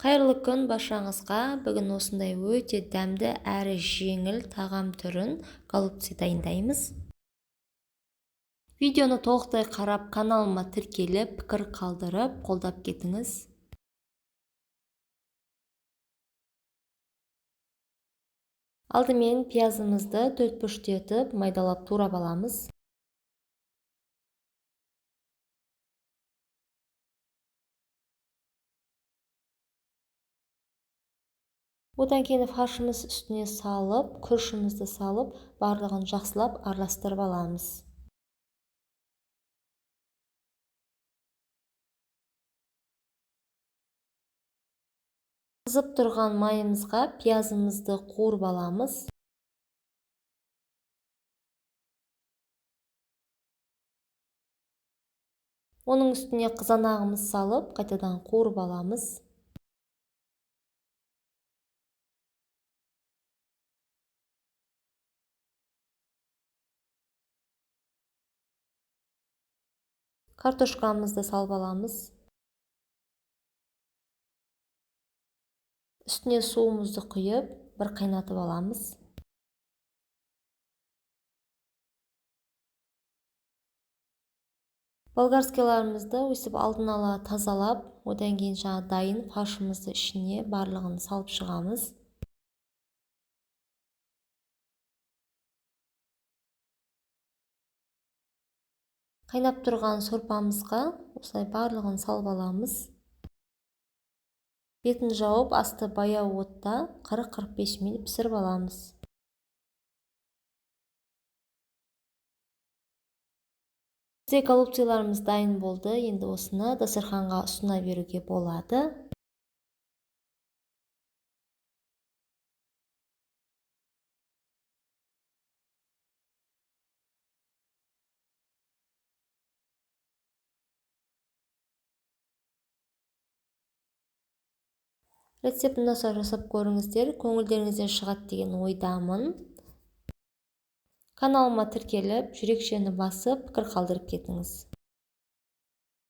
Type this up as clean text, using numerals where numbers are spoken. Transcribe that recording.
Қайырлы күн баршаңызға. Бүгін осындай өте дәмді әрі жеңіл тағам түрін голубцы дайындаймыз. Видеоны толықтай қарап, каналыма тіркеліп, пікір қалдырып, қолдап кетіңіз. Алдымен пиязымызды 4 бөлшектетіп, майдалап турап аламыз. Одан кейін фаршымыз үстіне салып, күрішімізді салып, барлығын жақсылап араластырып аламыз. Қызып тұрған майымызға пиязымызды қуырып аламыз. Оның үстіне қызанағымыз салып, қайтадан қуырып аламыз. Картошкамызды салып аламыз. Үстіне суымызды құйып, бір қайнатып аламыз. Болгарскияларымызды өйстіп алдын ала тазалап, одан кейін дайын фаршымызды ішіне барлығын салып шығамыз. Қайнап тұрған сорпамызға осылай барлығын салып аламыз. Бетін жауып, асты баяу отта 40-45 минут пісіріп аламыз. Бізде голубцыларымыз дайын болды. Енді осыны дастарханға ұсына беруге болады. Рецептін насар жасап көріңіздер, көңілдеріңізден шығады деген ойдамын. Каналыма тіркеліп, жүрекшені басып, пікір қалдырып кетіңіз.